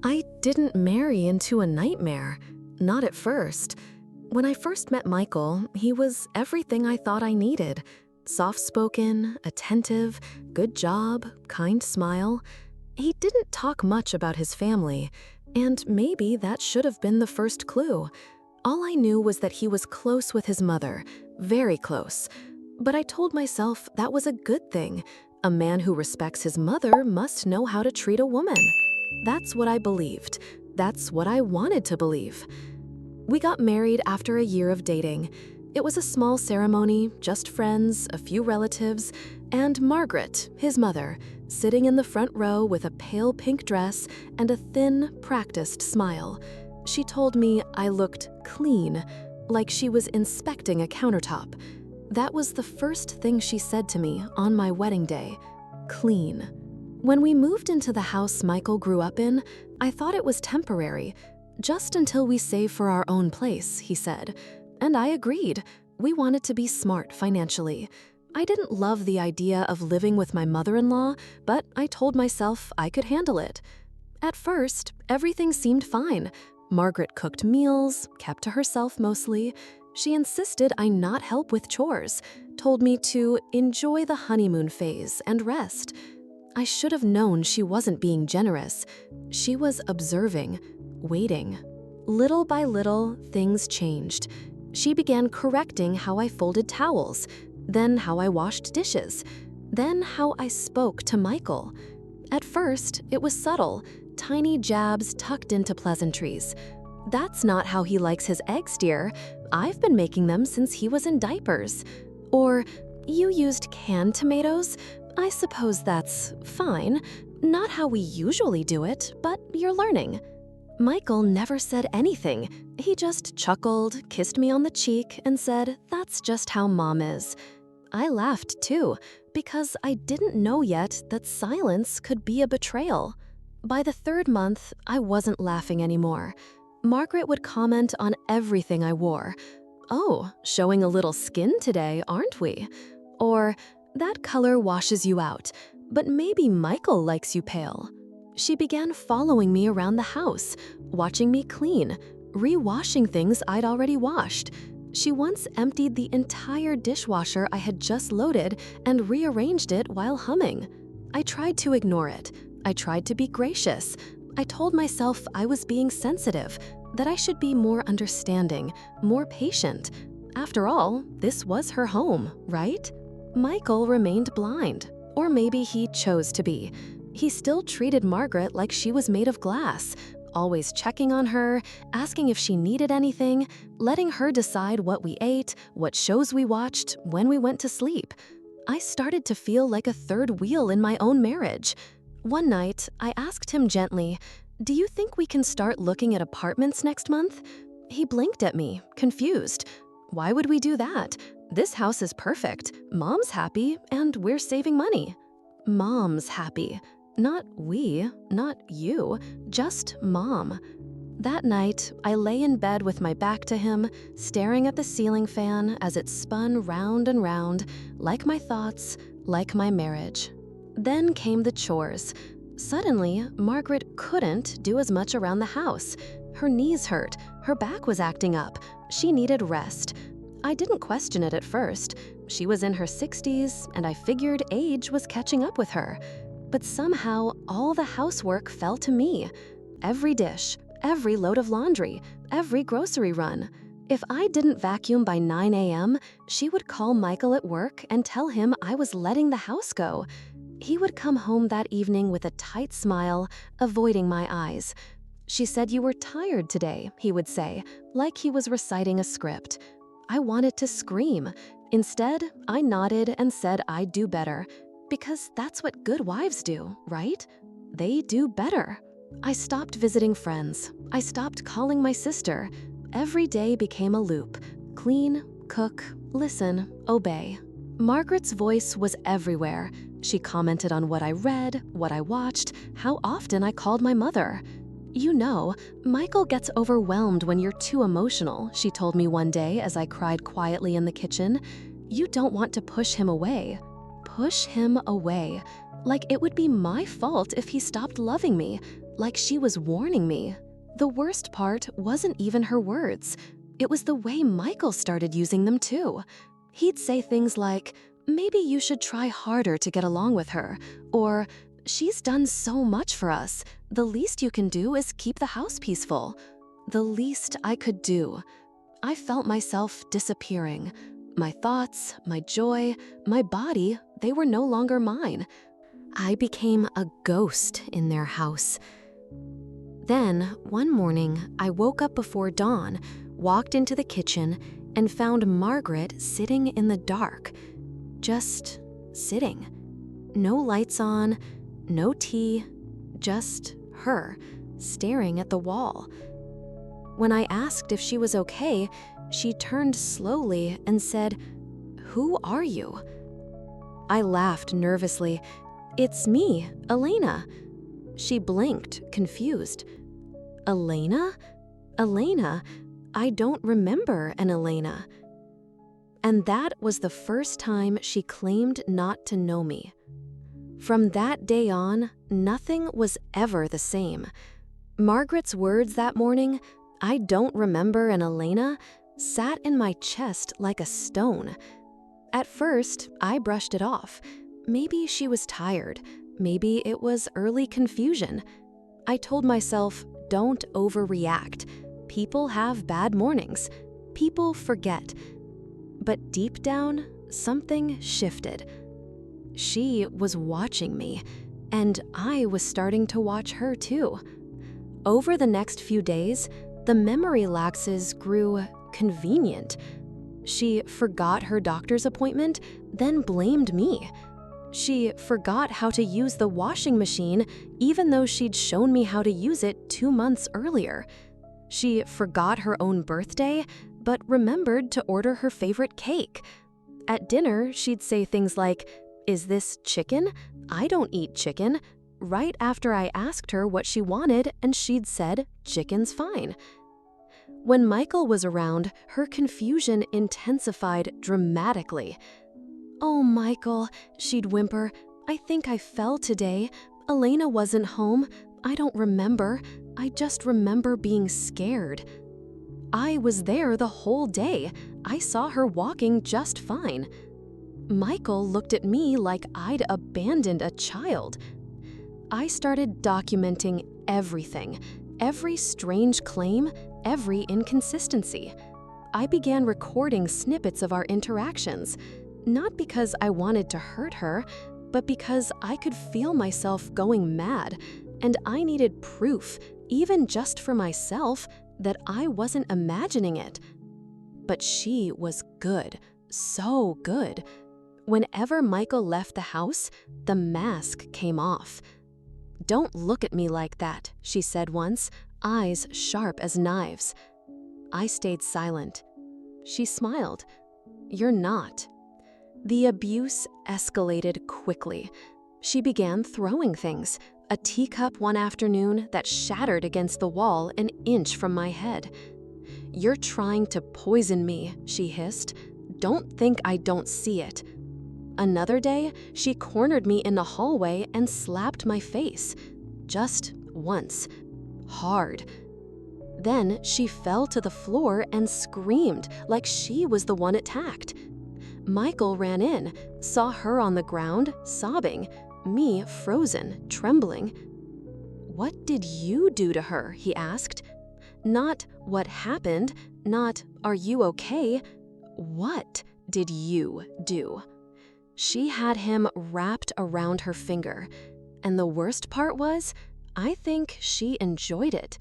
I didn't marry into a nightmare. Not at first. When I first met Michael, he was everything I thought I needed. Soft-spoken, attentive, good job, kind smile. He didn't talk much about his family, and maybe that should have been the first clue. All I knew was that he was close with his mother, very close. But I told myself that was a good thing. A man who respects his mother must know how to treat a woman. That's what I believed. That's what I wanted to believe. We got married after a year of dating. It was a small ceremony, just friends, a few relatives, and Margaret, his mother, sitting in the front row with a pale pink dress and a thin, practiced smile. She told me I looked clean, like she was inspecting a countertop. That was the first thing she said to me on my wedding day. Clean. When we moved into the house Michael grew up in, I thought it was temporary. Just until we save for our own place, he said. And I agreed. We wanted to be smart financially. I didn't love the idea of living with my mother-in-law, but I told myself I could handle it. At first, everything seemed fine. Margaret cooked meals, kept to herself mostly. She insisted I not help with chores, told me to enjoy the honeymoon phase and rest. I should have known she wasn't being generous. She was observing, waiting. Little by little, things changed. She began correcting how I folded towels, then how I washed dishes, then how I spoke to Michael. At first, it was subtle, tiny jabs tucked into pleasantries. That's not how he likes his eggs, dear. I've been making them since he was in diapers. Or, you used canned tomatoes? I suppose that's fine. Not how we usually do it, but you're learning. Michael never said anything. He just chuckled, kissed me on the cheek, and said, "That's just how Mom is." I laughed too, because I didn't know yet that silence could be a betrayal. By the third month, I wasn't laughing anymore. Margaret would comment on everything I wore. "Oh, showing a little skin today, aren't we?" Or, "That color washes you out, but maybe Michael likes you pale." She began following me around the house, watching me clean, re-washing things I'd already washed. She once emptied the entire dishwasher I had just loaded and rearranged it while humming. I tried to ignore it. I tried to be gracious. I told myself I was being sensitive, that I should be more understanding, more patient. After all, this was her home, right? Michael remained blind, or maybe he chose to be. He still treated Margaret like she was made of glass, always checking on her, asking if she needed anything, letting her decide what we ate, what shows we watched, when we went to sleep. I started to feel like a third wheel in my own marriage. One night, I asked him gently, "Do you think we can start looking at apartments next month?" He blinked at me, confused. "Why would we do that? This house is perfect. Mom's happy, and we're saving money." Mom's happy. Not we, not you, just Mom. That night, I lay in bed with my back to him, staring at the ceiling fan as it spun round and round, like my thoughts, like my marriage. Then came the chores. Suddenly, Margaret couldn't do as much around the house. Her knees hurt, her back was acting up, she needed rest. I didn't question it at first. She was in her 60s, and I figured age was catching up with her. But somehow, all the housework fell to me. Every dish, every load of laundry, every grocery run. If I didn't vacuum by 9 a.m., she would call Michael at work and tell him I was letting the house go. He would come home that evening with a tight smile, avoiding my eyes. "She said you were tired today," he would say, like he was reciting a script. I wanted to scream. Instead, I nodded and said I'd do better. Because that's what good wives do, right? They do better. I stopped visiting friends. I stopped calling my sister. Every day became a loop. Clean, cook, listen, obey. Margaret's voice was everywhere. She commented on what I read, what I watched, how often I called my mother. "You know, Michael gets overwhelmed when you're too emotional," she told me one day as I cried quietly in the kitchen. "You don't want to push him away." Push him away. Like it would be my fault if he stopped loving me. like she was warning me. The worst part wasn't even her words. It was the way Michael started using them too. He'd say things like, "Maybe you should try harder to get along with her," or "She's done so much for us. The least you can do is keep the house peaceful." The least I could do. I felt myself disappearing. My thoughts, my joy, my body, they were no longer mine. I became a ghost in their house. Then, one morning, I woke up before dawn, walked into the kitchen, and found Margaret sitting in the dark. Just sitting. No lights on, no tea, just her, staring at the wall. When I asked if she was okay, she turned slowly and said, "Who are you?" I laughed nervously. "It's me, Elena." She blinked, confused. "Elena? Elena? I don't remember an Elena." And that was the first time she claimed not to know me. From that day on, nothing was ever the same. Margaret's words that morning, "I don't remember an Elena," sat in my chest like a stone. At first, I brushed it off. Maybe she was tired. Maybe it was early confusion. I told myself, don't overreact. People have bad mornings. People forget. But deep down, something shifted. She was watching me, and I was starting to watch her too. Over the next few days, the memory lapses grew convenient. She forgot her doctor's appointment, then blamed me. She forgot how to use the washing machine, even though she'd shown me how to use it 2 months earlier. She forgot her own birthday, but remembered to order her favorite cake. At dinner, she'd say things like, "Is this chicken? I don't eat chicken," right after I asked her what she wanted, and she'd said, "Chicken's fine." When Michael was around, her confusion intensified dramatically. "Oh, Michael," she'd whimper, "I think I fell today. Elena wasn't home. I don't remember. I just remember being scared." I was there the whole day. I saw her walking just fine. Michael looked at me like I'd abandoned a child. I started documenting everything, every strange claim, every inconsistency. I began recording snippets of our interactions, not because I wanted to hurt her, but because I could feel myself going mad, and I needed proof, even just for myself, that I wasn't imagining it. But she was good, so good. Whenever Michael left the house, the mask came off. "Don't look at me like that," she said once, eyes sharp as knives. I stayed silent. She smiled. "You're not." The abuse escalated quickly. She began throwing things, a teacup one afternoon that shattered against the wall an inch from my head. "You're trying to poison me," she hissed. "Don't think I don't see it." Another day, she cornered me in the hallway and slapped my face. Just once. Hard. Then she fell to the floor and screamed like she was the one attacked. Michael ran in, saw her on the ground, sobbing, me frozen, trembling. "What did you do to her?" he asked. Not "what happened," not "are you okay?" What did you do? She had him wrapped around her finger, and the worst part was, I think she enjoyed it.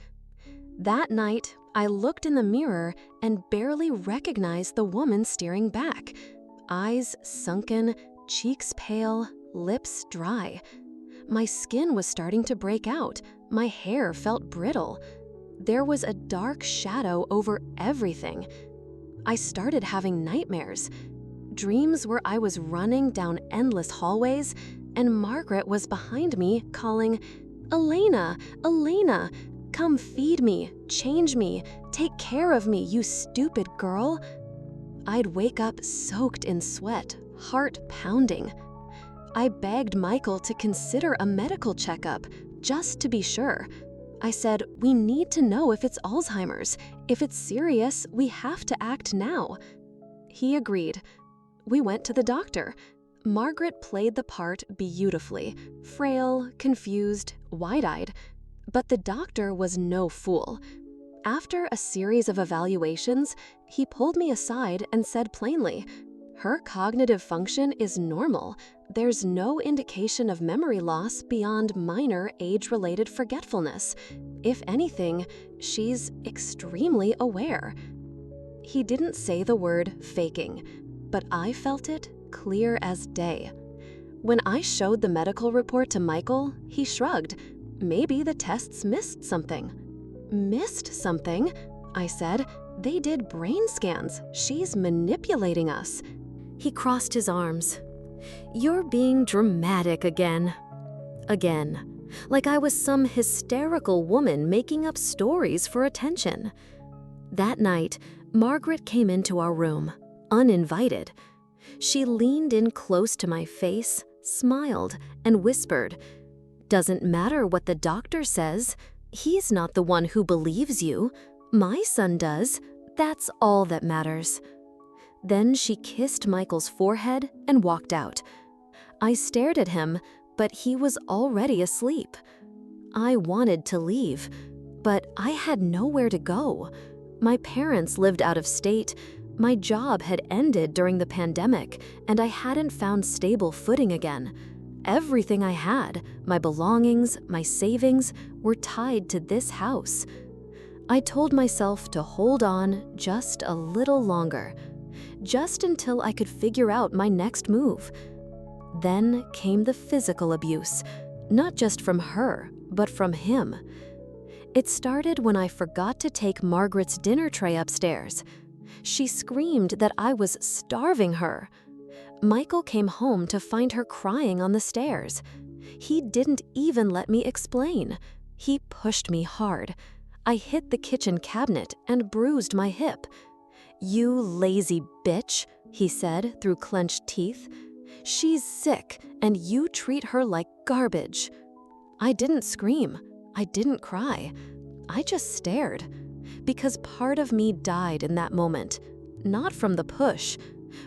That night, I looked in the mirror and barely recognized the woman staring back. Eyes sunken, cheeks pale, lips dry. My skin was starting to break out. My hair felt brittle. There was a dark shadow over everything. I started having nightmares. Dreams where I was running down endless hallways, and Margaret was behind me calling, "Elena, Elena, come feed me, change me, take care of me, you stupid girl." I'd wake up soaked in sweat, heart pounding. I begged Michael to consider a medical checkup, just to be sure. I said, "We need to know if it's Alzheimer's. If it's serious, we have to act now." He agreed. We went to the doctor. Margaret played the part beautifully, frail, confused, wide-eyed. But the doctor was no fool. After a series of evaluations, he pulled me aside and said plainly, "Her cognitive function is normal. There's no indication of memory loss beyond minor age-related forgetfulness. If anything, she's extremely aware." He didn't say the word faking, but I felt it clear as day. When I showed the medical report to Michael, he shrugged. Maybe the tests missed something. "Missed something?" I said. "They did brain scans. She's manipulating us." He crossed his arms. "You're being dramatic again." Again. Like I was some hysterical woman making up stories for attention. That night, Margaret came into our room, uninvited. She leaned in close to my face, smiled, and whispered, "Doesn't matter what the doctor says. He's not the one who believes you. My son does. That's all that matters." Then she kissed Michael's forehead and walked out. I stared at him, but he was already asleep. I wanted to leave, but I had nowhere to go. My parents lived out of state. My job had ended during the pandemic, and I hadn't found stable footing again. Everything I had, my belongings, my savings, were tied to this house. I told myself to hold on just a little longer, just until I could figure out my next move. Then came the physical abuse, not just from her, but from him. It started when I forgot to take Margaret's dinner tray upstairs. She screamed that I was starving her. Michael came home to find her crying on the stairs. He didn't even let me explain. He pushed me hard. I hit the kitchen cabinet and bruised my hip. "You lazy bitch," he said through clenched teeth. "She's sick, and you treat her like garbage." I didn't scream. I didn't cry. I just stared. Because part of me died in that moment, not from the push,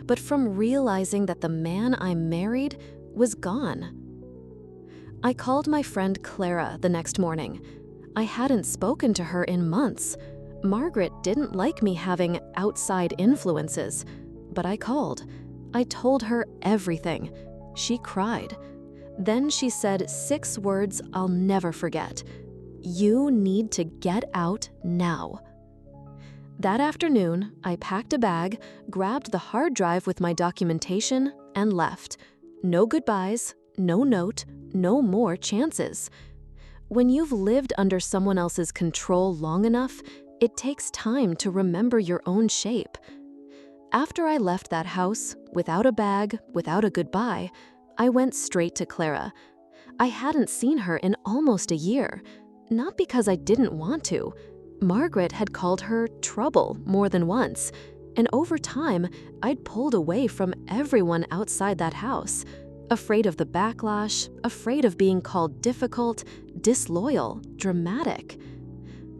but from realizing that the man I married was gone. I called my friend Clara the next morning. I hadn't spoken to her in months. Margaret didn't like me having outside influences, but I called. I told her everything. She cried. Then she said 6 words I'll never forget. "You need to get out now." That afternoon, I packed a bag, grabbed the hard drive with my documentation, and left. No goodbyes, no note, no more chances. When you've lived under someone else's control long enough, it takes time to remember your own shape. After I left that house, without a bag, without a goodbye, I went straight to Clara. I hadn't seen her in almost a year, not because I didn't want to. Margaret had called her trouble more than once, and over time, I'd pulled away from everyone outside that house, afraid of the backlash, afraid of being called difficult, disloyal, dramatic.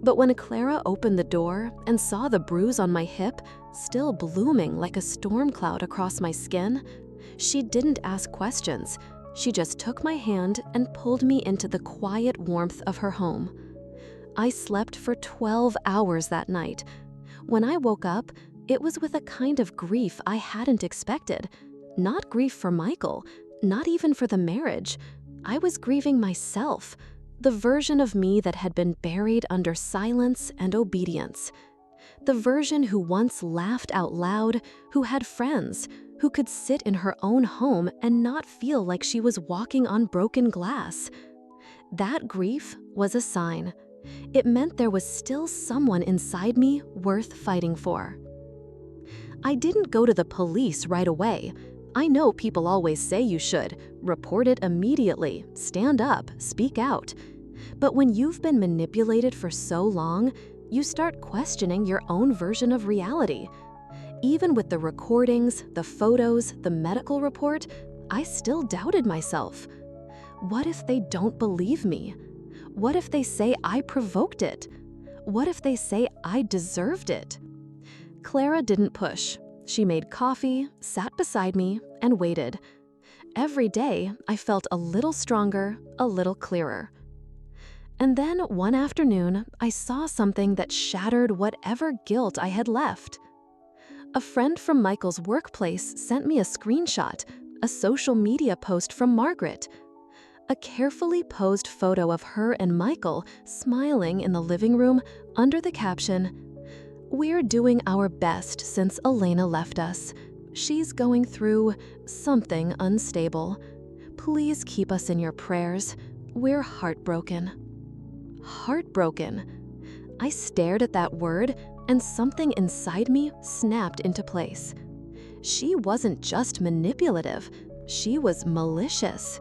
But when Clara opened the door and saw the bruise on my hip, still blooming like a storm cloud across my skin, she didn't ask questions. She just took my hand and pulled me into the quiet warmth of her home. I slept for 12 hours that night. When I woke up, it was with a kind of grief I hadn't expected. Not grief for Michael, not even for the marriage. I was grieving myself, the version of me that had been buried under silence and obedience. The version who once laughed out loud, who had friends, who could sit in her own home and not feel like she was walking on broken glass. That grief was a sign. It meant there was still someone inside me worth fighting for. I didn't go to the police right away. I know people always say you should. Report it immediately, stand up, speak out. But when you've been manipulated for so long, you start questioning your own version of reality. Even with the recordings, the photos, the medical report, I still doubted myself. What if they don't believe me? What if they say I provoked it? What if they say I deserved it? Clara didn't push. She made coffee, sat beside me, and waited. Every day, I felt a little stronger, a little clearer. And then one afternoon, I saw something that shattered whatever guilt I had left. A friend from Michael's workplace sent me a screenshot, a social media post from Margaret. A carefully posed photo of her and Michael smiling in the living room under the caption, "We're doing our best since Elena left us. She's going through something unstable. Please keep us in your prayers. We're heartbroken." Heartbroken. I stared at that word, and something inside me snapped into place. She wasn't just manipulative, she was malicious.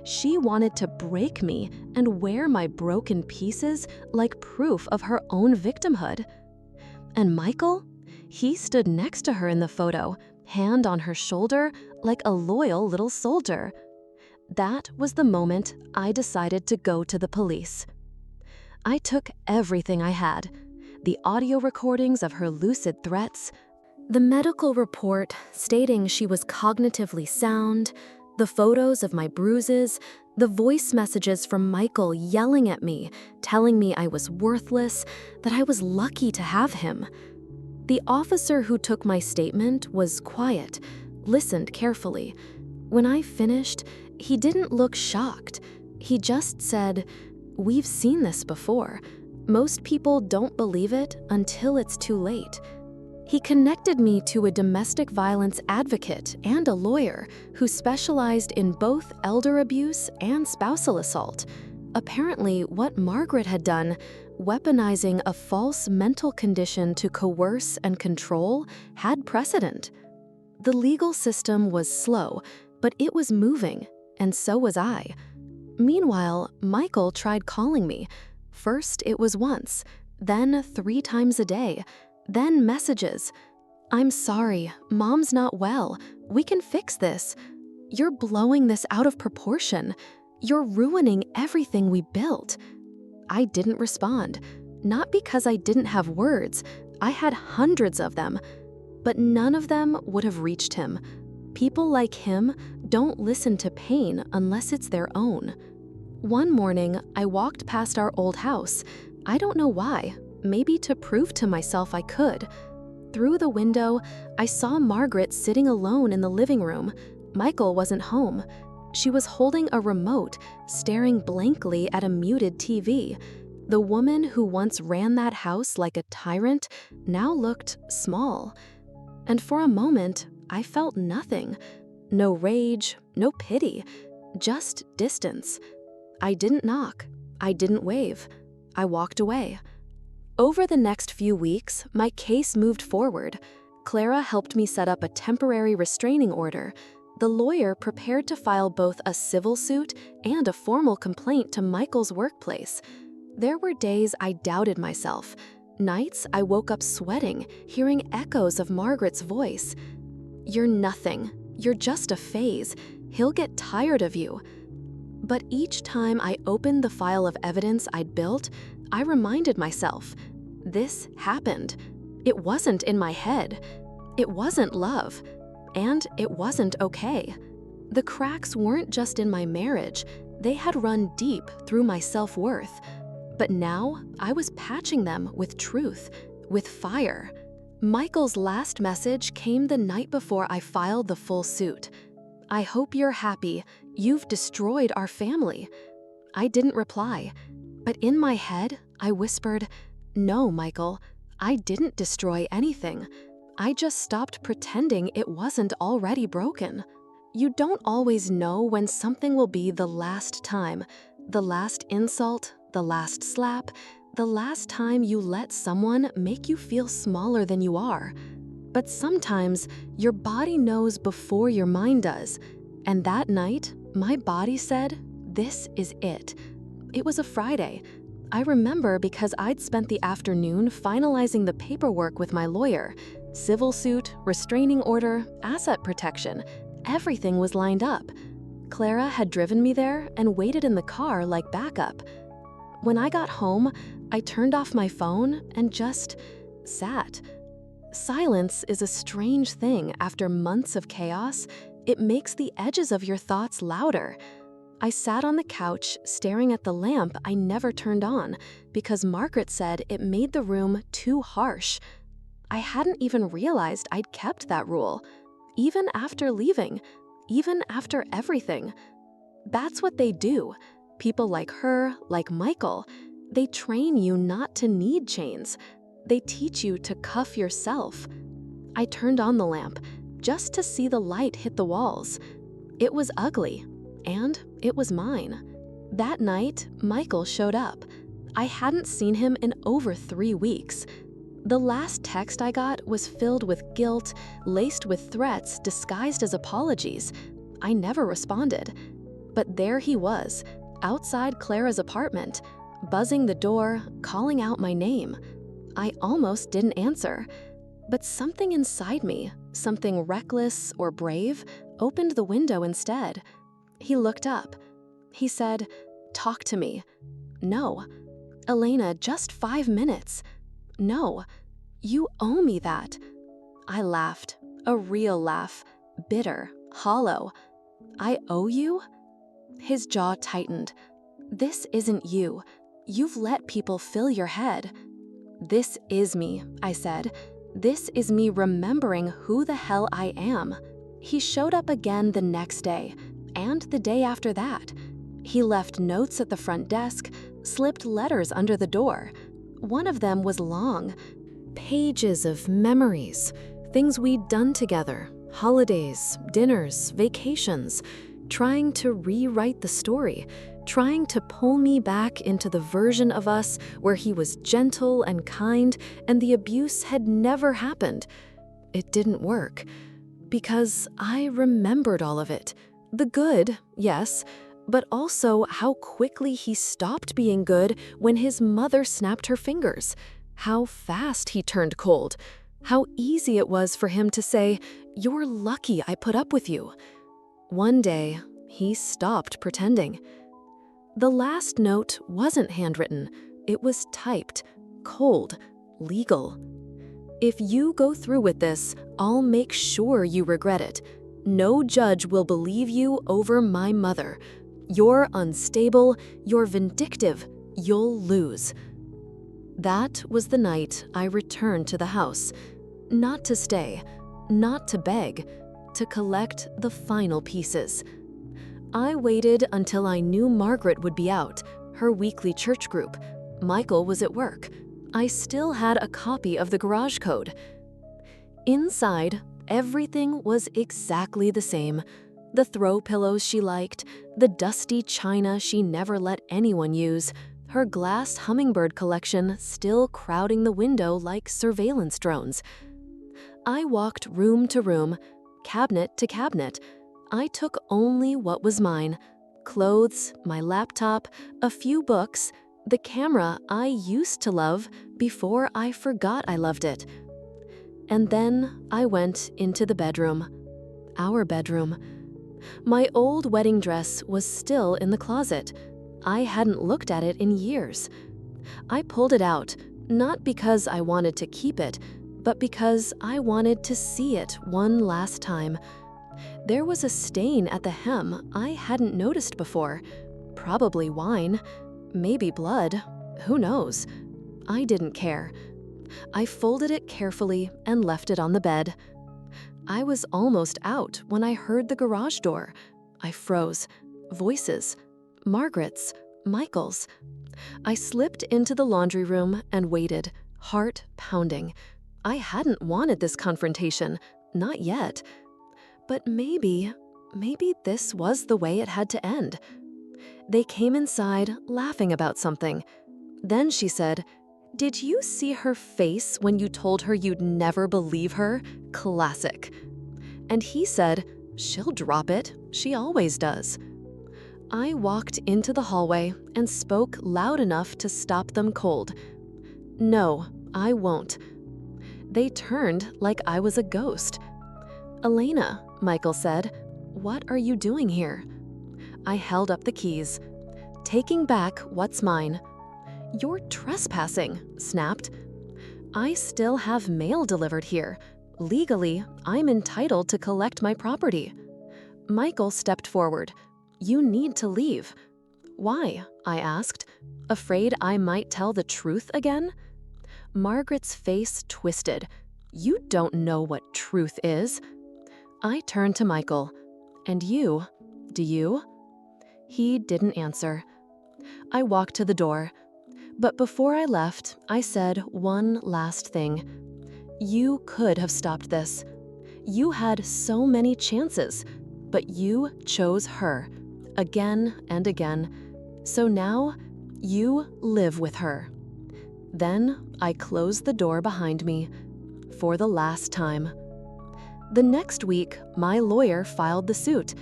She wanted to break me and wear my broken pieces like proof of her own victimhood. And Michael? He stood next to her in the photo, hand on her shoulder, like a loyal little soldier. That was the moment I decided to go to the police. I took everything I had, the audio recordings of her lucid threats, the medical report stating she was cognitively sound, the photos of my bruises, the voice messages from Michael yelling at me, telling me I was worthless, that I was lucky to have him. The officer who took my statement was quiet, listened carefully. When I finished, he didn't look shocked. He just said, "We've seen this before. Most people don't believe it until it's too late." He connected me to a domestic violence advocate and a lawyer who specialized in both elder abuse and spousal assault. Apparently, what Margaret had done, weaponizing a false mental condition to coerce and control, had precedent. The legal system was slow, but it was moving, and so was I. Meanwhile, Michael tried calling me. First it was once, then 3 times a day, then messages. "I'm sorry, Mom's not well. We can fix this. You're blowing this out of proportion. You're ruining everything we built." I didn't respond, not because I didn't have words. I had hundreds of them, but none of them would have reached him. People like him don't listen to pain unless it's their own. One morning, I walked past our old house. I don't know why, maybe to prove to myself I could. Through the window, I saw Margaret sitting alone in the living room. Michael wasn't home. She was holding a remote, staring blankly at a muted TV. The woman who once ran that house like a tyrant now looked small. And for a moment, I felt nothing. No rage, no pity, just distance. I didn't knock. I didn't wave. I walked away. Over the next few weeks, my case moved forward. Clara helped me set up a temporary restraining order. The lawyer prepared to file both a civil suit and a formal complaint to Michael's workplace. There were days I doubted myself. Nights I woke up sweating, hearing echoes of Margaret's voice. "You're nothing. You're just a phase. He'll get tired of you." But each time I opened the file of evidence I'd built, I reminded myself, this happened. It wasn't in my head. It wasn't love. And it wasn't okay. The cracks weren't just in my marriage. They had run deep through my self-worth. But now I was patching them with truth, with fire. Michael's last message came the night before I filed the full suit. "I hope you're happy. You've destroyed our family." I didn't reply, but in my head, I whispered, "No, Michael, I didn't destroy anything. I just stopped pretending it wasn't already broken." You don't always know when something will be the last time, the last insult, the last slap, the last time you let someone make you feel smaller than you are. But sometimes your body knows before your mind does. And that night, my body said, "This is it." It was a Friday. I remember because I'd spent the afternoon finalizing the paperwork with my lawyer. Civil suit, restraining order, asset protection. Everything was lined up. Clara had driven me there and waited in the car like backup. When I got home, I turned off my phone and just sat. Silence is a strange thing after months of chaos. It makes the edges of your thoughts louder. I sat on the couch staring at the lamp I never turned on because Margaret said it made the room too harsh. I hadn't even realized I'd kept that rule, even after leaving, even after everything. That's what they do. People like her, like Michael, they train you not to need chains. They teach you to cuff yourself. I turned on the lamp just to see the light hit the walls. It was ugly, and it was mine. That night, Michael showed up. I hadn't seen him in over 3 weeks. The last text I got was filled with guilt, laced with threats disguised as apologies. I never responded. But there he was, outside Clara's apartment, buzzing the door, calling out my name. I almost didn't answer. But something inside me, something reckless or brave, opened the window instead. He looked up. He said, "Talk to me." No. "Elena, just 5 minutes." No. "You owe me that." I laughed, a real laugh, bitter, hollow. "I owe you?" His jaw tightened. "This isn't you. You've let people fill your head." "This is me," I said. "This is me remembering who the hell I am." He showed up again the next day, and the day after that. He left notes at the front desk, slipped letters under the door. One of them was long. Pages of memories, things we'd done together, holidays, dinners, vacations, trying to rewrite the story, trying to pull me back into the version of us where he was gentle and kind and the abuse had never happened. It didn't work, because I remembered all of it. The good, yes, but also how quickly he stopped being good when his mother snapped her fingers, how fast he turned cold, how easy it was for him to say, "You're lucky I put up with you." One day, he stopped pretending. The last note wasn't handwritten. It was typed, cold, legal. "If you go through with this, I'll make sure you regret it. No judge will believe you over my mother. You're unstable, you're vindictive, you'll lose." That was the night I returned to the house. Not to stay, not to beg, to collect the final pieces. I waited until I knew Margaret would be out, her weekly church group. Michael was at work. I still had a copy of the garage code. Inside, everything was exactly the same. The throw pillows she liked, the dusty china she never let anyone use, her glass hummingbird collection still crowding the window like surveillance drones. I walked room to room, cabinet to cabinet. I took only what was mine: clothes, my laptop, a few books, the camera I used to love before I forgot I loved it. And then I went into the bedroom, our bedroom. My old wedding dress was still in the closet. I hadn't looked at it in years. I pulled it out, not because I wanted to keep it, but because I wanted to see it one last time. There was a stain at the hem I hadn't noticed before. Probably wine, maybe blood, who knows? I didn't care. I folded it carefully and left it on the bed. I was almost out when I heard the garage door. I froze. Voices. Margaret's, Michael's. I slipped into the laundry room and waited, heart pounding. I hadn't wanted this confrontation, not yet. But maybe this was the way it had to end. They came inside, laughing about something. Then she said, "Did you see her face when you told her you'd never believe her? Classic." And he said, "She'll drop it. She always does." I walked into the hallway and spoke loud enough to stop them cold. "No, I won't." They turned like I was a ghost. "Elena," Michael said, "what are you doing here?" I held up the keys. "Taking back what's mine. "You're trespassing," snapped. "I still have mail delivered here. Legally, I'm entitled to collect my property." Michael stepped forward. "You need to leave." "Why?" I asked, afraid I might tell the truth again. Margaret's face twisted. "You don't know what truth is." I turned to Michael. "And you? Do you?" He didn't answer. I walked to the door. But before I left, I said one last thing. "You could have stopped this. You had so many chances, but you chose her, again and again. So now, you live with her." Then I closed the door behind me, for the last time. The next week, my lawyer filed the suit.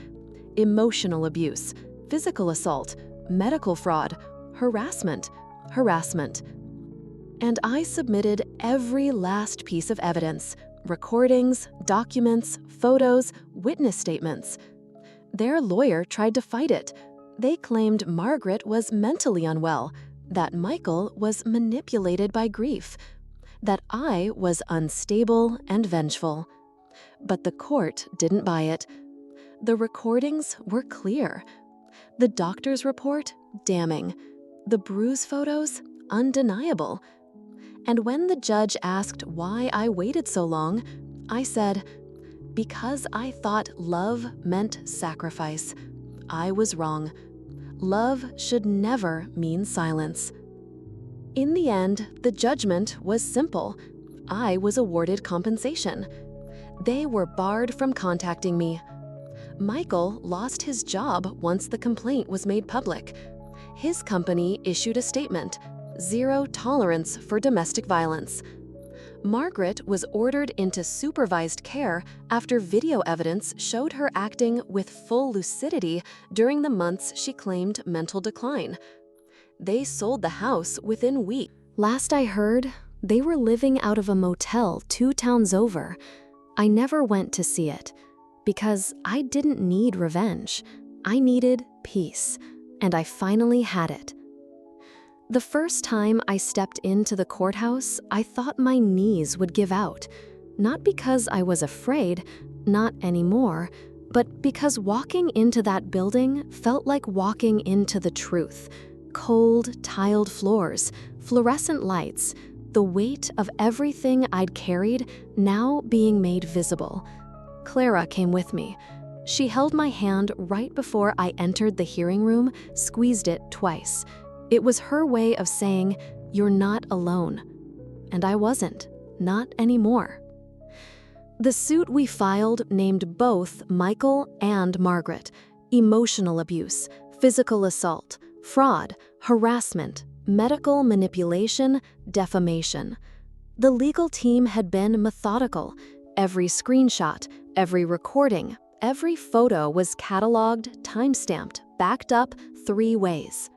Emotional abuse, physical assault, medical fraud, harassment. And I submitted every last piece of evidence: recordings, documents, photos, witness statements. Their lawyer tried to fight it. They claimed Margaret was mentally unwell, that Michael was manipulated by grief, that I was unstable and vengeful. But the court didn't buy it. The recordings were clear. The doctor's report, damning. The bruise photos, undeniable. And when the judge asked why I waited so long, I said, "Because I thought love meant sacrifice. I was wrong. Love should never mean silence." In the end, the judgment was simple. I was awarded compensation. They were barred from contacting me. Michael lost his job once the complaint was made public. His company issued a statement: "Zero tolerance for domestic violence." Margaret was ordered into supervised care after video evidence showed her acting with full lucidity during the months she claimed mental decline. They sold the house within weeks. Last I heard, they were living out of a motel 2 towns over. I never went to see it, because I didn't need revenge. I needed peace, and I finally had it. The first time I stepped into the courthouse, I thought my knees would give out. Not because I was afraid, not anymore, but because walking into that building felt like walking into the truth. Cold, tiled floors, fluorescent lights, the weight of everything I'd carried now being made visible. Clara came with me. She held my hand right before I entered the hearing room, squeezed it twice. It was her way of saying, "You're not alone." And I wasn't, not anymore. The suit we filed named both Michael and Margaret: emotional abuse, physical assault, fraud, harassment, medical manipulation, defamation. The legal team had been methodical. Every screenshot, every recording, every photo was cataloged, timestamped, backed up 3 ways.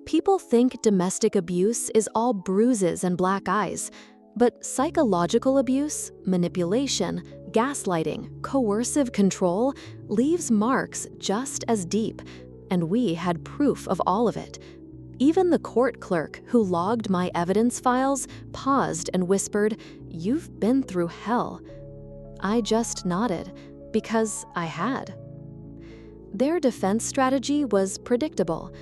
People think domestic abuse is all bruises and black eyes, but psychological abuse, manipulation, gaslighting, coercive control leaves marks just as deep, and we had proof of all of it. Even the court clerk who logged my evidence files paused and whispered, "You've been through hell." I just nodded, because I had. Their defense strategy was predictable.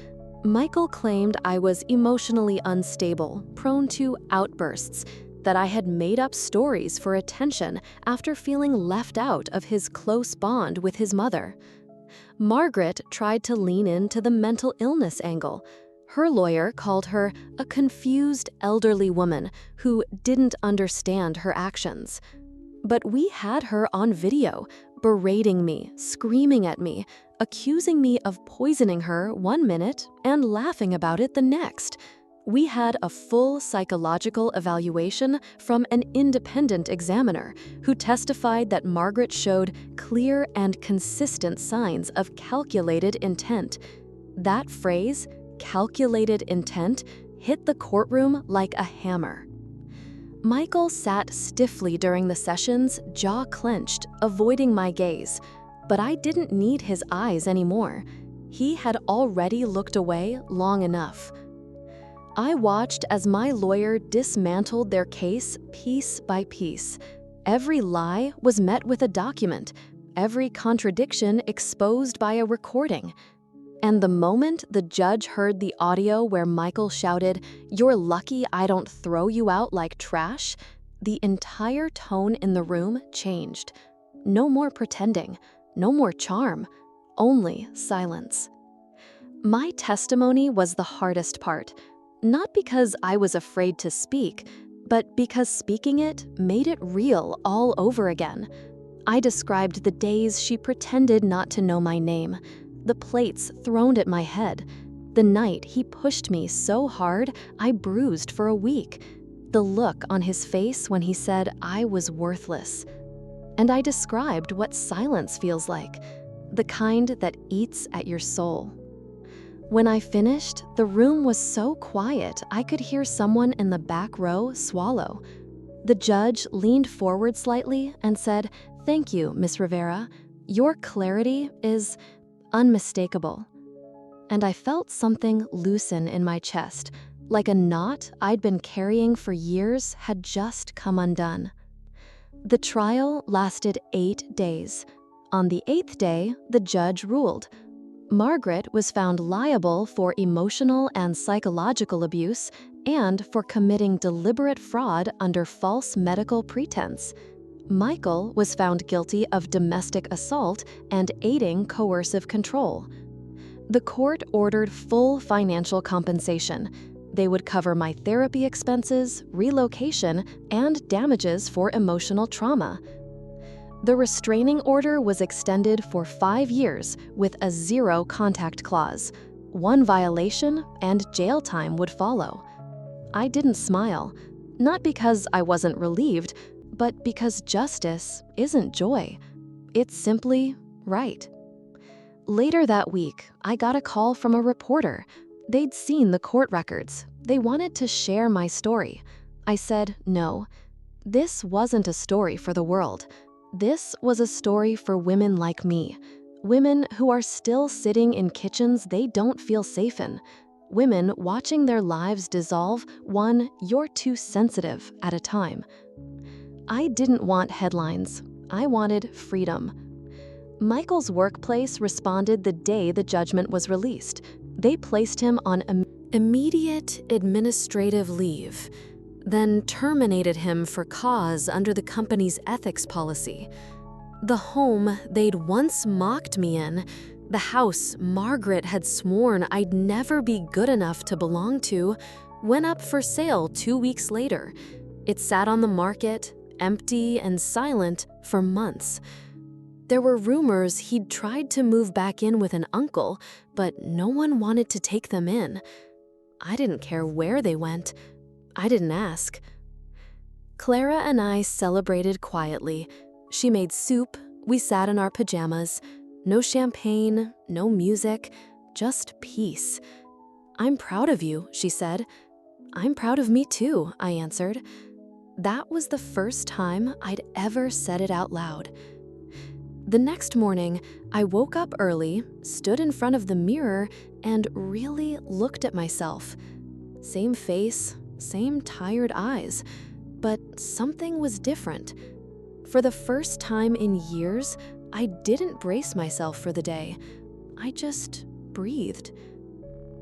Michael claimed I was emotionally unstable, prone to outbursts, that I had made up stories for attention after feeling left out of his close bond with his mother. Margaret tried to lean into the mental illness angle. Her lawyer called her a confused elderly woman who didn't understand her actions. But we had her on video, berating me, screaming at me, accusing me of poisoning her one minute and laughing about it the next. We had a full psychological evaluation from an independent examiner who testified that Margaret showed clear and consistent signs of calculated intent. That phrase, calculated intent, hit the courtroom like a hammer. Michael sat stiffly during the sessions, jaw clenched, avoiding my gaze. But I didn't need his eyes anymore. He had already looked away long enough. I watched as my lawyer dismantled their case piece by piece. Every lie was met with a document, every contradiction exposed by a recording. And the moment the judge heard the audio where Michael shouted, "You're lucky I don't throw you out like trash," the entire tone in the room changed. No more pretending, no more charm, only silence. My testimony was the hardest part, not because I was afraid to speak, but because speaking it made it real all over again. I described the days she pretended not to know my name, the plates thrown at my head, the night he pushed me so hard I bruised for a week, the look on his face when he said I was worthless. And I described what silence feels like, the kind that eats at your soul. When I finished, the room was so quiet I could hear someone in the back row swallow. The judge leaned forward slightly and said, "Thank you, Miss Rivera. Your clarity is unmistakable." And I felt something loosen in my chest, like a knot I'd been carrying for years had just come undone. The trial lasted 8 days. On the 8th day, the judge ruled. Margaret was found liable for emotional and psychological abuse and for committing deliberate fraud under false medical pretense. Michael was found guilty of domestic assault and aiding coercive control. The court ordered full financial compensation. They would cover my therapy expenses, relocation, and damages for emotional trauma. The restraining order was extended for 5 years with a zero contact clause. One violation and jail time would follow. I didn't smile, not because I wasn't relieved, but because justice isn't joy. It's simply right. Later that week, I got a call from a reporter. They'd seen the court records. They wanted to share my story. I said no. This wasn't a story for the world. This was a story for women like me, women who are still sitting in kitchens they don't feel safe in, women watching their lives dissolve one "you're too sensitive" at a time. I didn't want headlines. I wanted freedom. Michael's workplace responded the day the judgment was released. They placed him on immediate administrative leave, then terminated him for cause under the company's ethics policy. The home they'd once mocked me in, the house Margaret had sworn I'd never be good enough to belong to, went up for sale 2 weeks later. It sat on the market, empty and silent, for months. There were rumors he'd tried to move back in with an uncle, but no one wanted to take them in. I didn't care where they went. I didn't ask. Clara and I celebrated quietly. She made soup, we sat in our pajamas. No champagne, no music, just peace. "I'm proud of you," she said. "I'm proud of me too," I answered. That was the first time I'd ever said it out loud. The next morning, I woke up early, stood in front of the mirror, and really looked at myself. Same face, same tired eyes, but something was different. For the first time in years, I didn't brace myself for the day. I just breathed.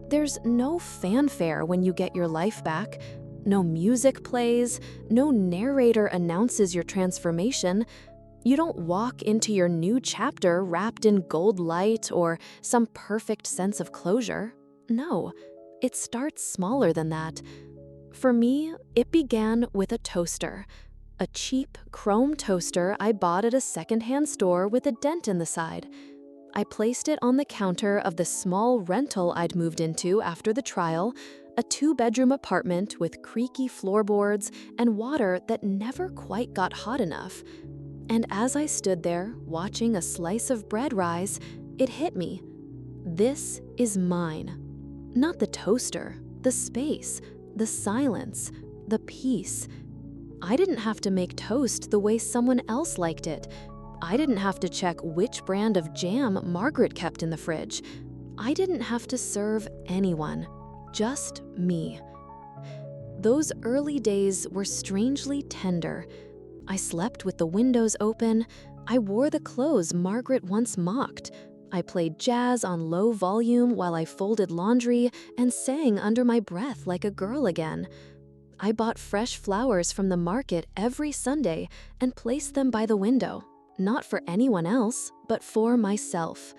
There's no fanfare when you get your life back. No music plays, no narrator announces your transformation. You don't walk into your new chapter wrapped in gold light or some perfect sense of closure. No, it starts smaller than that. For me, it began with a toaster. A cheap chrome toaster I bought at a secondhand store with a dent in the side. I placed it on the counter of the small rental I'd moved into after the trial, a 2-bedroom apartment with creaky floorboards and water that never quite got hot enough. And as I stood there, watching a slice of bread rise, it hit me. This is mine. Not the toaster, the space, the silence, the peace. I didn't have to make toast the way someone else liked it. I didn't have to check which brand of jam Margaret kept in the fridge. I didn't have to serve anyone, just me. Those early days were strangely tender. I slept with the windows open. I wore the clothes Margaret once mocked. I played jazz on low volume while I folded laundry and sang under my breath like a girl again. I bought fresh flowers from the market every Sunday and placed them by the window, not for anyone else, but for myself.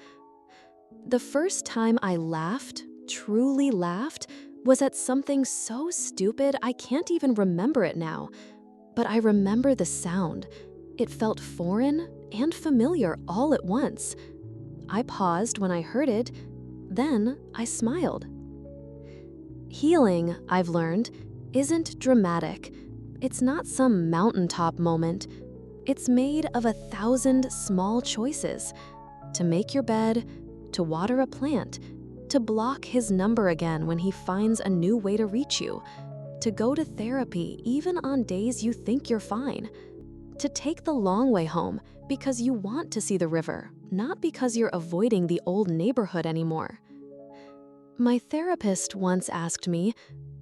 The first time I laughed, truly laughed, was at something so stupid I can't even remember it now. But I remember the sound. It felt foreign and familiar all at once. I paused when I heard it, then I smiled. Healing, I've learned, isn't dramatic. It's not some mountaintop moment. It's made of 1,000 small choices. To make your bed, to water a plant, to block his number again when he finds a new way to reach you, to go to therapy even on days you think you're fine, to take the long way home because you want to see the river, not because you're avoiding the old neighborhood anymore. My therapist once asked me,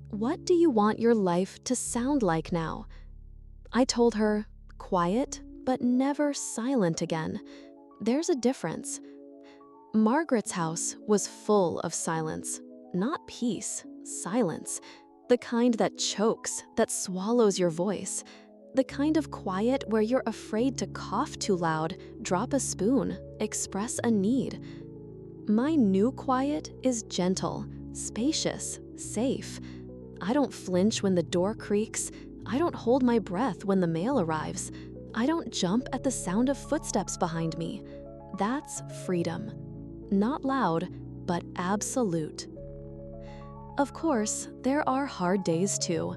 "What do you want your life to sound like now?" I told her, quiet, but never silent again. There's a difference. Margaret's house was full of silence, not peace, silence. The kind that chokes, that swallows your voice. The kind of quiet where you're afraid to cough too loud, drop a spoon, express a need. My new quiet is gentle, spacious, safe. I don't flinch when the door creaks. I don't hold my breath when the mail arrives. I don't jump at the sound of footsteps behind me. That's freedom. Not loud, but absolute. Of course, there are hard days too.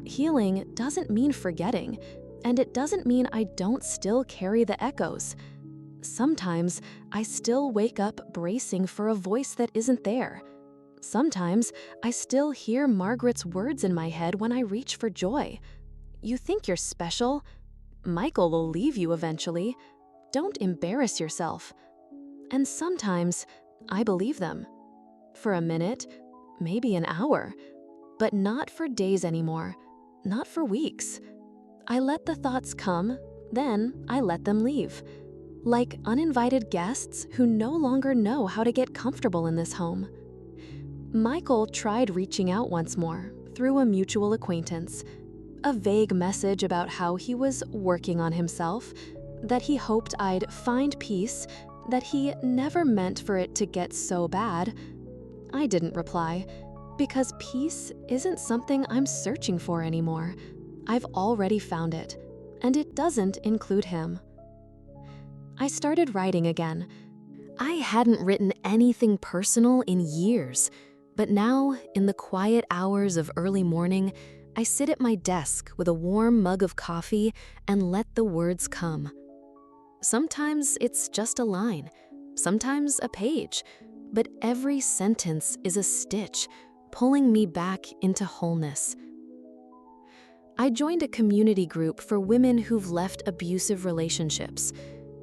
Healing doesn't mean forgetting, and it doesn't mean I don't still carry the echoes. Sometimes I still wake up bracing for a voice that isn't there. Sometimes I still hear Margaret's words in my head when I reach for joy. You think you're special? Michael will leave you eventually. Don't embarrass yourself. And sometimes I believe them. For a minute, maybe an hour, but not for days anymore, not for weeks. I let the thoughts come, then I let them leave. Like uninvited guests who no longer know how to get comfortable in this home. Michael tried reaching out once more, through a mutual acquaintance. A vague message about how he was working on himself, that he hoped I'd find peace, that he never meant for it to get so bad. I didn't reply, because peace isn't something I'm searching for anymore. I've already found it, and it doesn't include him. I started writing again. I hadn't written anything personal in years, but now, in the quiet hours of early morning, I sit at my desk with a warm mug of coffee and let the words come. Sometimes it's just a line, sometimes a page, but every sentence is a stitch, pulling me back into wholeness. I joined a community group for women who've left abusive relationships.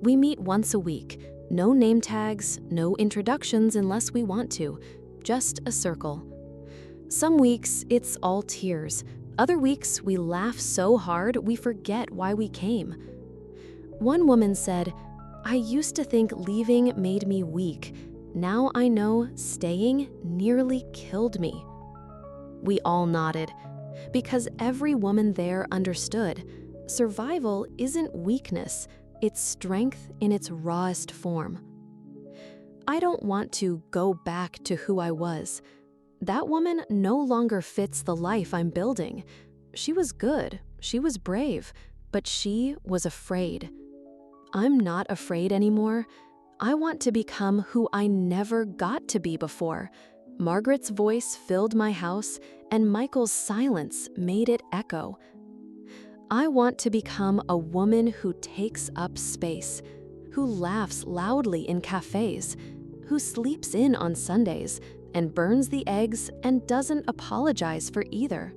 We meet once a week, no name tags, no introductions unless we want to, just a circle. Some weeks it's all tears, other weeks we laugh so hard we forget why we came. One woman said, "I used to think leaving made me weak. Now I know staying nearly killed me." We all nodded, because every woman there understood. Survival isn't weakness, it's strength in its rawest form. I don't want to go back to who I was. That woman no longer fits the life I'm building. She was good, she was brave, but she was afraid. I'm not afraid anymore. I want to become who I never got to be before. Margaret's voice filled my house, and Michael's silence made it echo. I want to become a woman who takes up space, who laughs loudly in cafes, who sleeps in on Sundays and burns the eggs and doesn't apologize for either.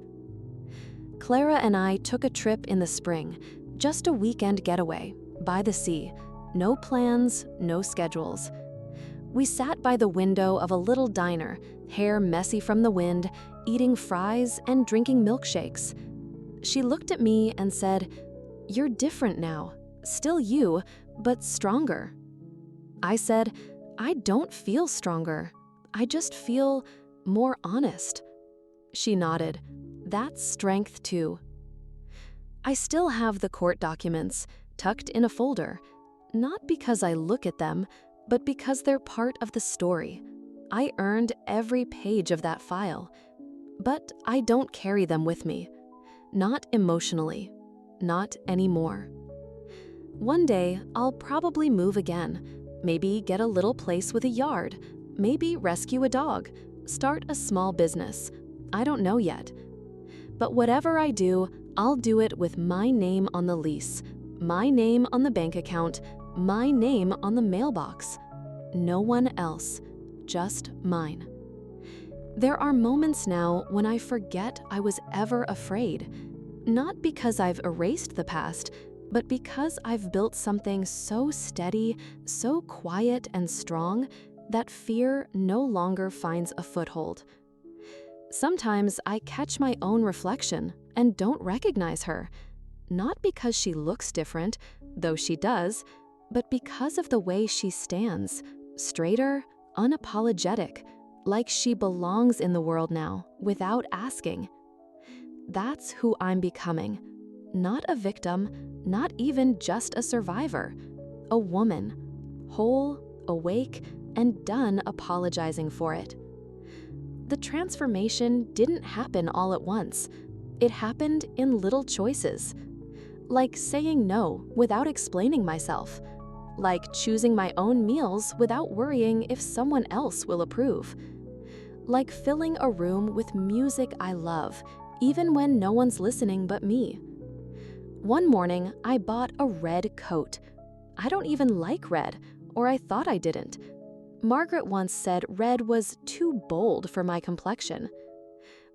Clara and I took a trip in the spring, just a weekend getaway, by the sea. No plans, no schedules. We sat by the window of a little diner, hair messy from the wind, eating fries and drinking milkshakes. She looked at me and said, "You're different now, still you, but stronger." I said, "I don't feel stronger. I just feel more honest." She nodded. "That's strength too." I still have the court documents tucked in a folder, not because I look at them, but because they're part of the story. I earned every page of that file, but I don't carry them with me. Not emotionally, not anymore. One day, I'll probably move again, maybe get a little place with a yard, maybe rescue a dog, start a small business. I don't know yet. But whatever I do, I'll do it with my name on the lease, my name on the bank account, my name on the mailbox. No one else, just mine. There are moments now when I forget I was ever afraid, not because I've erased the past, but because I've built something so steady, so quiet and strong that fear no longer finds a foothold. Sometimes I catch my own reflection and don't recognize her, not because she looks different, though she does, but because of the way she stands, straighter, unapologetic, like she belongs in the world now, without asking. That's who I'm becoming. Not a victim, not even just a survivor. A woman, whole, awake, and done apologizing for it. The transformation didn't happen all at once. It happened in little choices. Like saying no without explaining myself. Like choosing my own meals without worrying if someone else will approve. Like filling a room with music I love, even when no one's listening but me. One morning, I bought a red coat. I don't even like red, or I thought I didn't. Margaret once said red was too bold for my complexion.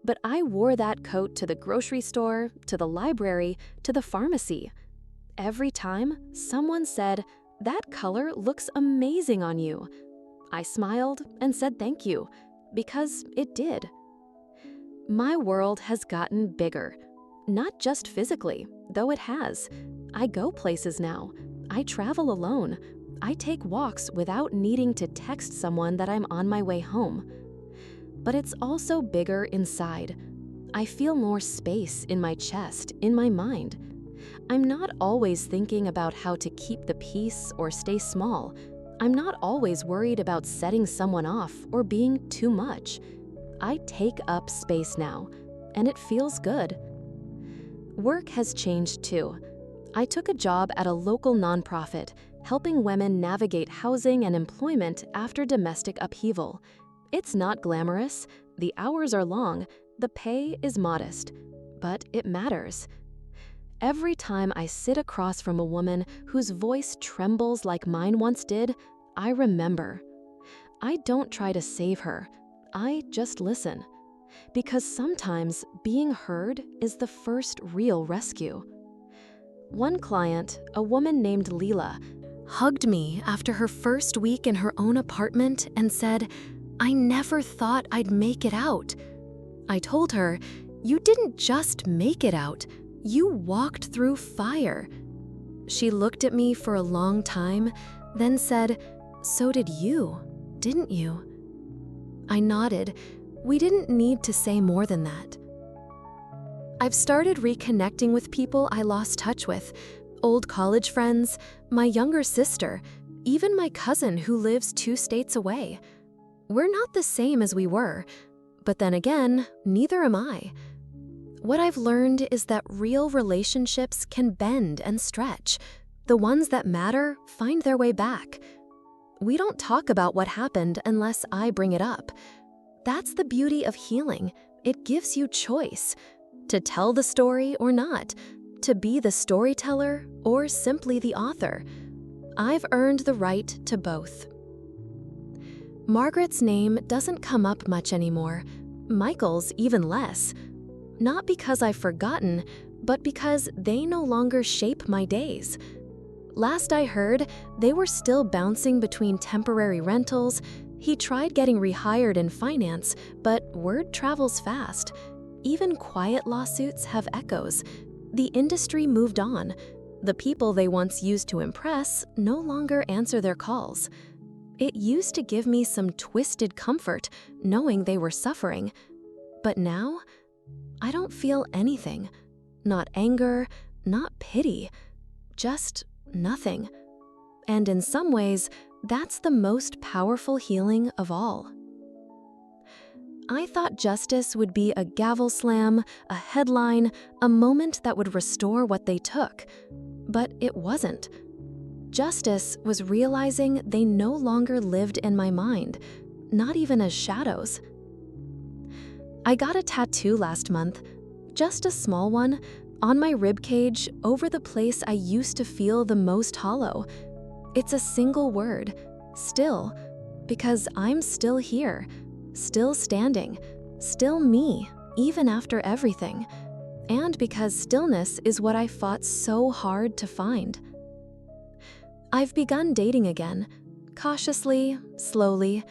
But I wore that coat to the grocery store, to the library, to the pharmacy. Every time, someone said, "That color looks amazing on you." I smiled and said thank you, because it did. My world has gotten bigger, not just physically, though it has. I go places now. I travel alone. I take walks without needing to text someone that I'm on my way home. But it's also bigger inside. I feel more space in my chest, in my mind. I'm not always thinking about how to keep the peace or stay small. I'm not always worried about setting someone off or being too much. I take up space now, and it feels good. Work has changed too. I took a job at a local nonprofit, helping women navigate housing and employment after domestic upheaval. It's not glamorous, the hours are long, the pay is modest, but it matters. Every time I sit across from a woman whose voice trembles like mine once did, I remember. I don't try to save her, I just listen. Because sometimes being heard is the first real rescue. One client, a woman named Leela, hugged me after her first week in her own apartment and said, "I never thought I'd make it out." I told her, "You didn't just make it out, you walked through fire." She looked at me for a long time, then said, "So did you, didn't you?" I nodded. We didn't need to say more than that. I've started reconnecting with people I lost touch with, old college friends, my younger sister, even my cousin who lives 2 states away. We're not the same as we were, but then again, neither am I. What I've learned is that real relationships can bend and stretch. The ones that matter find their way back. We don't talk about what happened unless I bring it up. That's the beauty of healing. It gives you choice. To tell the story or not. To be the storyteller or simply the author. I've earned the right to both. Margaret's name doesn't come up much anymore. Michael's even less. Not because I've forgotten, but because they no longer shape my days. Last I heard, they were still bouncing between temporary rentals, He tried getting rehired in finance, but word travels fast. Even quiet lawsuits have echoes. The industry moved on. The people they once used to impress no longer answer their calls. It used to give me some twisted comfort knowing they were suffering. But now, I don't feel anything. Not anger, not pity, just nothing. And in some ways, that's the most powerful healing of all. I thought justice would be a gavel slam, a headline, a moment that would restore what they took. But it wasn't. Justice was realizing they no longer lived in my mind, not even as shadows. I got a tattoo last month, just a small one, on my ribcage over the place I used to feel the most hollow. It's a single word, still, because I'm still here, still standing, still me, even after everything, and because stillness is what I fought so hard to find. I've begun dating again, cautiously, slowly.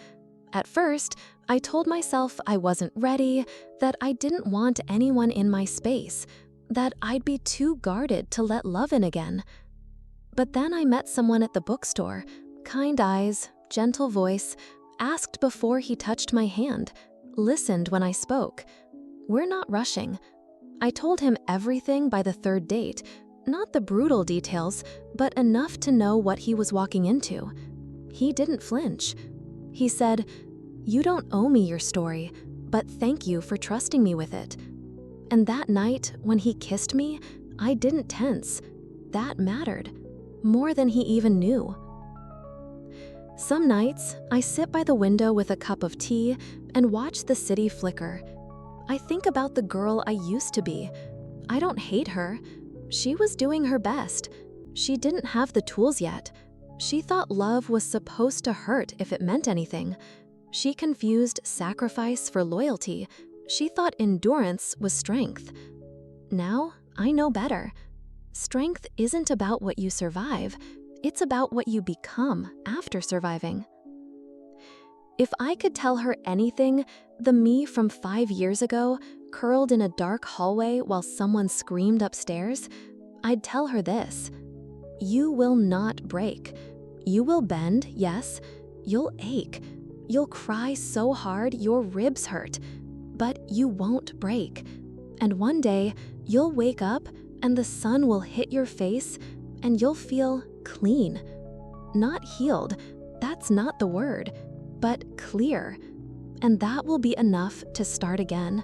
At first, I told myself I wasn't ready, that I didn't want anyone in my space, that I'd be too guarded to let love in again. But then I met someone at the bookstore, kind eyes, gentle voice, asked before he touched my hand, listened when I spoke. We're not rushing. I told him everything by the third date, not the brutal details, but enough to know what he was walking into. He didn't flinch. He said, "You don't owe me your story, but thank you for trusting me with it." And that night, when he kissed me, I didn't tense. That mattered, more than he even knew. Some nights, I sit by the window with a cup of tea and watch the city flicker. I think about the girl I used to be. I don't hate her. She was doing her best. She didn't have the tools yet. She thought love was supposed to hurt if it meant anything. She confused sacrifice for loyalty. She thought endurance was strength. Now, I know better. Strength isn't about what you survive. It's about what you become after surviving. If I could tell her anything, the me from 5 years ago, curled in a dark hallway while someone screamed upstairs, I'd tell her this: you will not break. You will bend, yes. You'll ache. You'll cry so hard your ribs hurt. But you won't break. And one day, you'll wake up and the sun will hit your face and you'll feel clean. Not healed, that's not the word, but clear. And that will be enough to start again.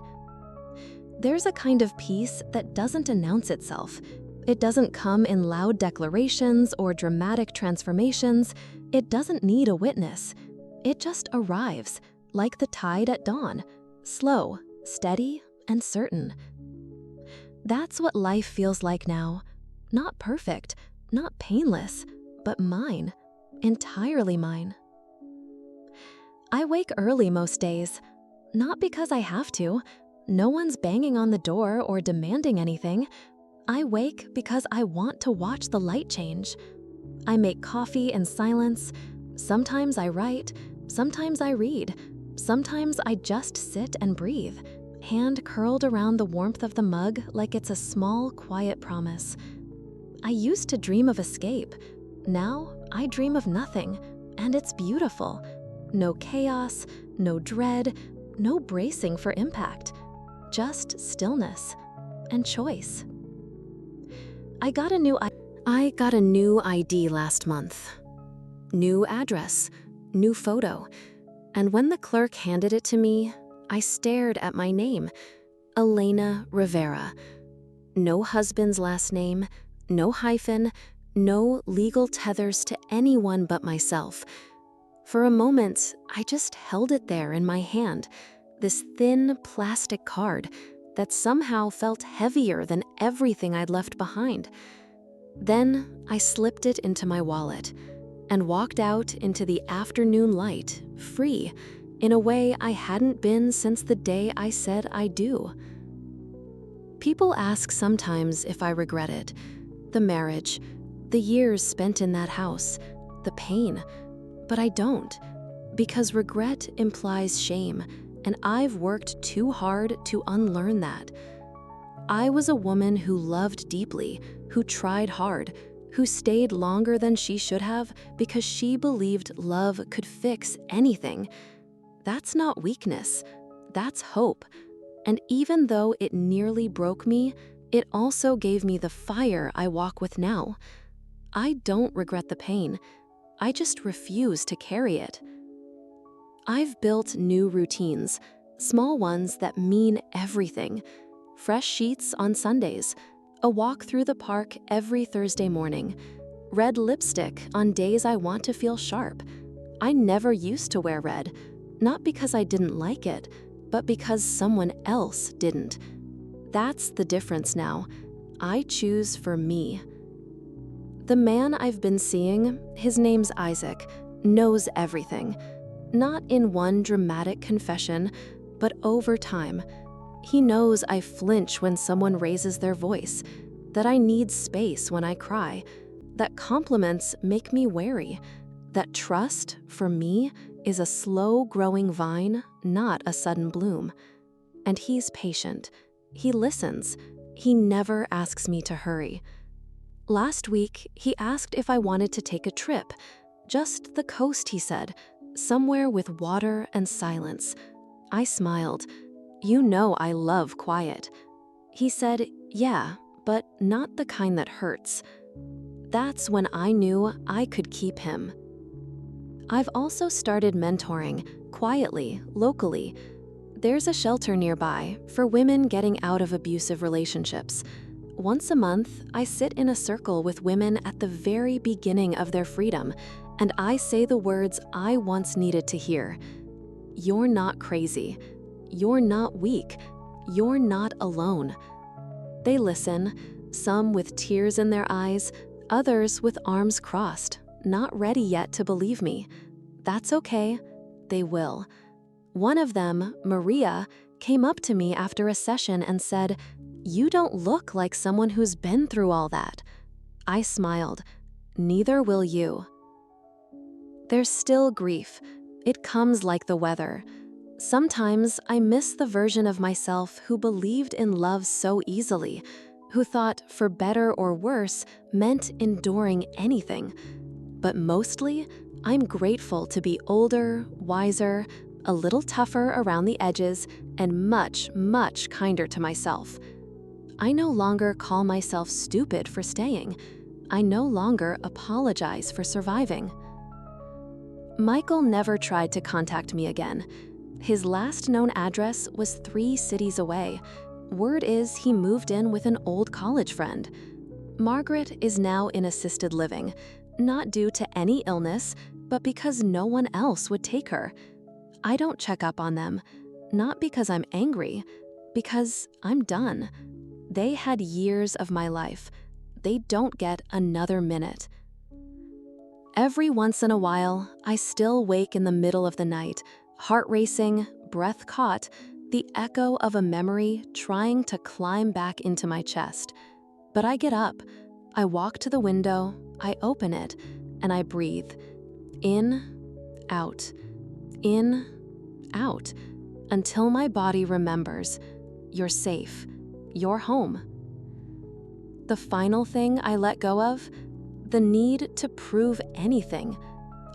There's a kind of peace that doesn't announce itself. It doesn't come in loud declarations or dramatic transformations. It doesn't need a witness. It just arrives, like the tide at dawn, slow, steady, and certain. That's what life feels like now. Not perfect, not painless, but mine, entirely mine. I wake early most days, not because I have to. No one's banging on the door or demanding anything. I wake because I want to watch the light change. I make coffee in silence. Sometimes I write, sometimes I read, sometimes I just sit and breathe, hand curled around the warmth of the mug like it's a small, quiet promise. I used to dream of escape. Now I dream of nothing, and it's beautiful. No chaos, no dread, no bracing for impact. Just stillness and choice. I got a new ID last month. New address, new photo. And when the clerk handed it to me, I stared at my name, Elena Rivera. No husband's last name, no hyphen, no legal tethers to anyone but myself. For a moment, I just held it there in my hand, this thin plastic card that somehow felt heavier than everything I'd left behind. Then I slipped it into my wallet and walked out into the afternoon light, free, in a way I hadn't been since the day I said I do. People ask sometimes if I regret it, the marriage, the years spent in that house, the pain, but I don't. Because regret implies shame, and I've worked too hard to unlearn that. I was a woman who loved deeply, who tried hard, who stayed longer than she should have because she believed love could fix anything. That's not weakness, that's hope. And even though it nearly broke me, it also gave me the fire I walk with now. I don't regret the pain, I just refuse to carry it. I've built new routines, small ones that mean everything. Fresh sheets on Sundays, a walk through the park every Thursday morning, red lipstick on days I want to feel sharp. I never used to wear red, not because I didn't like it, but because someone else didn't. That's the difference now. I choose for me. The man I've been seeing, his name's Isaac, knows everything. Not in one dramatic confession, but over time. He knows I flinch when someone raises their voice, that I need space when I cry, that compliments make me wary, that trust, for me, is a slow-growing vine, not a sudden bloom. And he's patient. He listens. He never asks me to hurry. Last week, he asked if I wanted to take a trip. Just the coast, he said, somewhere with water and silence. I smiled. You know I love quiet. He said, yeah, but not the kind that hurts. That's when I knew I could keep him. I've also started mentoring, quietly, locally. There's a shelter nearby for women getting out of abusive relationships. Once a month, I sit in a circle with women at the very beginning of their freedom, and I say the words I once needed to hear. You're not crazy. You're not weak. You're not alone. They listen, some with tears in their eyes, others with arms crossed, not ready yet to believe me. That's okay. They will. One of them, Maria, came up to me after a session and said, "You don't look like someone who's been through all that." I smiled. Neither will you. There's still grief. It comes like the weather. Sometimes I miss the version of myself who believed in love so easily, who thought for better or worse meant enduring anything. But mostly, I'm grateful to be older, wiser, a little tougher around the edges, and much, much kinder to myself. I no longer call myself stupid for staying. I no longer apologize for surviving. Michael never tried to contact me again. His last known address was 3 cities away. Word is he moved in with an old college friend. Margaret is now in assisted living, not due to any illness, but because no one else would take her. I don't check up on them, not because I'm angry, because I'm done. They had years of my life. They don't get another minute. Every once in a while, I still wake in the middle of the night, heart racing, breath caught, the echo of a memory trying to climb back into my chest. But I get up, I walk to the window, I open it, and I breathe. In, out, until my body remembers, you're safe, you're home. The final thing I let go of, the need to prove anything.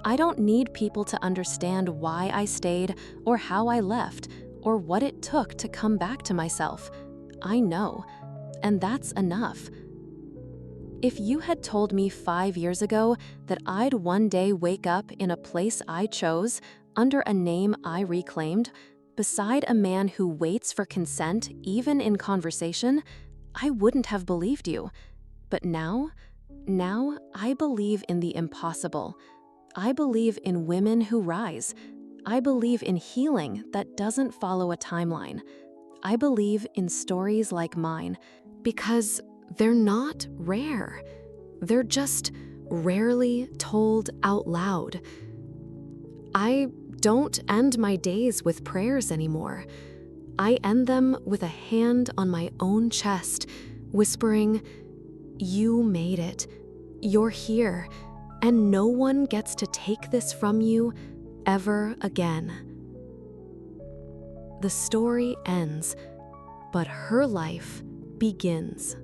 I don't need people to understand why I stayed or how I left or what it took to come back to myself. I know, and that's enough. If you had told me 5 years ago that I'd one day wake up in a place I chose, under a name I reclaimed, beside a man who waits for consent even in conversation, I wouldn't have believed you. But now I believe in the impossible. I believe in women who rise. I believe in healing that doesn't follow a timeline. I believe in stories like mine because they're not rare. They're just rarely told out loud. I don't end my days with prayers anymore. I end them with a hand on my own chest, whispering, "You made it. You're here, and no one gets to take this from you ever again. The story ends, but her life begins.